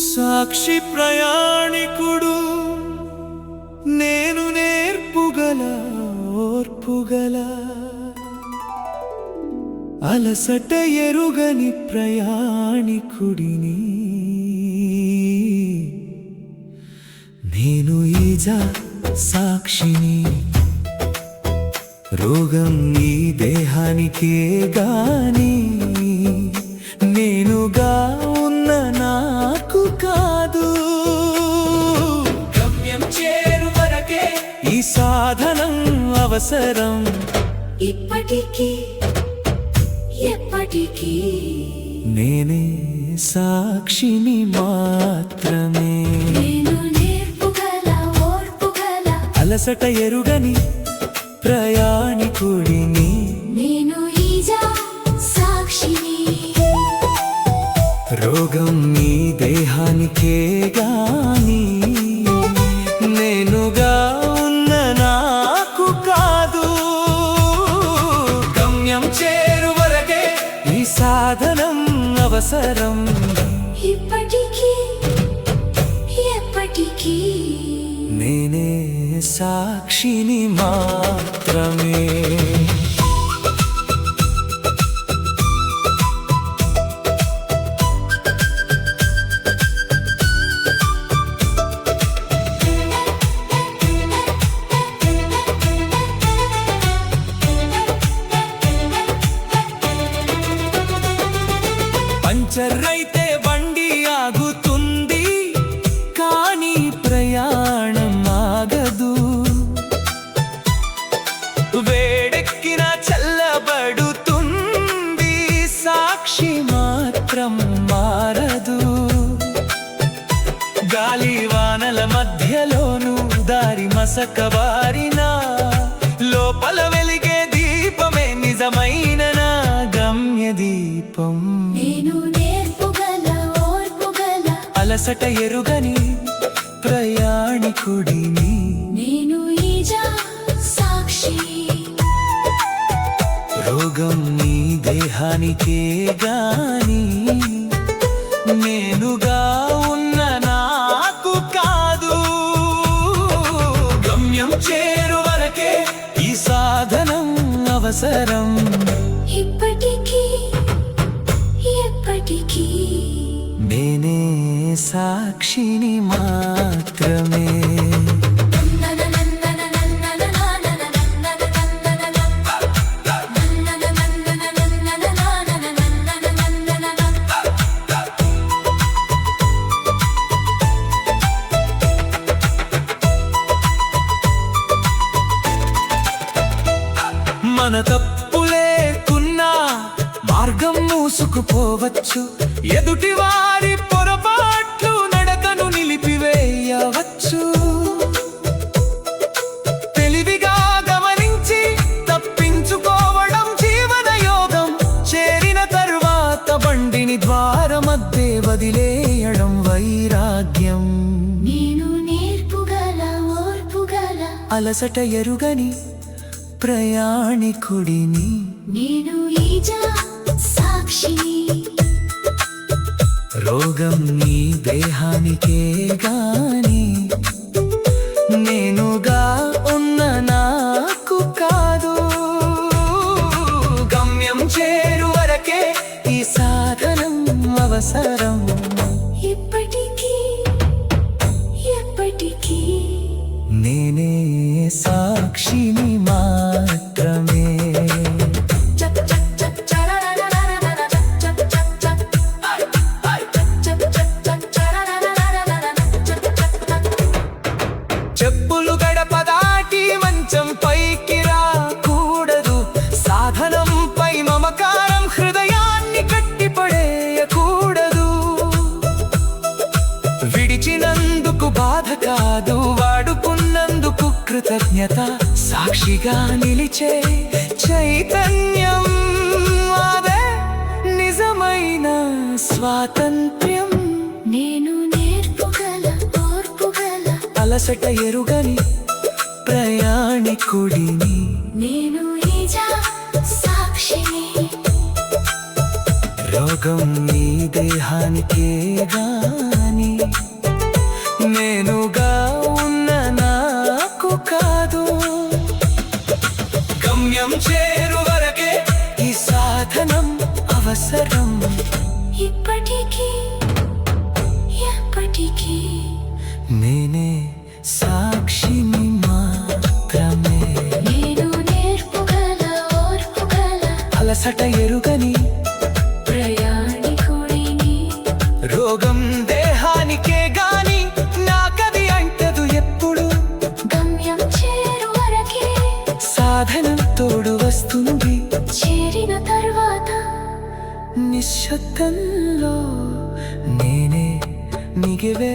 సాక్షి ప్రయాణికుడు నేను నేర్పుగల ఓర్పుగల అలసట ఎరుగని ప్రయాణికుడిని నేను ఈజా సాక్షిని రోగం ఈ దేహానికే గాని నేనుగా ఉన్న నాకు కాదు. గమ్యం చేరు వరకే ఈ సాధనం అవసరం ఇప్పటికీ ఎప్పటికీ నేనే సాక్షిని మాత్రమే. నేను నేర్పుగల ఓర్పుగల అలసట ఎరుగని ప్రయాణికుడిని నేను ఈజా సాక్షిని రోగం నీ దేహానికే గాని నేనుగా ఉన్న నాకు కాదు. గమ్యం చేరు వరకే ఈ సాధనం అవసరం ఇప్పటికీ ఎప్పటికీ నేనే సాక్షిని మాత్రమే. పంచర్ అయితే బండి ఆగుతుంది కానీ ప్రయాణం ఆగదు. వేడెక్కిన చల్లబడుతుంది సాక్షి మాత్రం మారదు. గాలి వానల మధ్యలోనూ దారి మసకబారినా లోపల వెలిగే దీపమే నిజమైన నా గమ్య దీపం. నేను నేర్పుగల ఓర్పుగల అలసట ఎరుగని ప్రయాణికుడిని నేను ఈజా సాక్షి రోగం నీ దేహానికే గాని నేనుగా ఉన్న నాకు కాదు. గమ్యం చేరు వరకే ఈ సాధనం అవసరం ఇప్పటికీ ఎప్పటికీ నేనే సాక్షిని మాత్రమే. మన తప్పు లేకున్నా మార్గం మూసుకుపోవచ్చు. ఎదుటి వారి పొరపాట్లు నడకను నిలిపివేయవచ్చు. తెలివిగా గమనించి తప్పించుకోవడం జీవన యోగం. చేరిన తరువాత బండిని ద్వారమధ్యే వదిలేయడం వైరాగ్యం. నేను నేర్పుగల ఓర్పుగల అలసట ఎరుగని ప్రయాణికుడిని నేను ఈజా సాక్షిని రోగం నీ దేహానికే గాని నేనుగా ఉన్న నాకు కాదు. గమ్యం చేరు వరకే ఈ సాధనం అవసరం ఇప్పటికీ ఎప్పటికీ నేనే సాక్షిని మాత్రమే. చెప్పులు గడప దాటి మంచం పైకి రాకూడదు. సాధనంపై మమకారం హృదయాన్ని కట్టిపడేయకూడదు. విడిచినందుకు బాధ కాదు వాడుకున్నందుకు కృతజ్ఞత. సాక్షిగా నిలిచే చైతన్యం అదే నిజమైన స్వాతంత్ర్యం. నేను నేర్పుగల ఓర్పుగల అలసట ఎరుగని ప్రయాణికుడిని నేను ఈజా సాక్షి రోగం నీ దేహానికే గాని నేనుగా ఉన్న నాకు కాదు. గమ్యం చేరు వరకే ఈ సాధనం అవసరం. ఇప్పటికీ ఎప్పటికీ నేనే సాక్షిని మాత్రమే. నేను నేర్పుగల ఓర్పుగల అలసట ఎరుగని ప్రయాణికుడిని. రోగం దేహానికే గాని నాకది అంటదు ఎప్పుడు. గమ్యం చేరు వరకే సాధనం తోడు వస్తుంది. చేరిన తర్వాత నిశ్శబ్దంలో నేనే మిగివే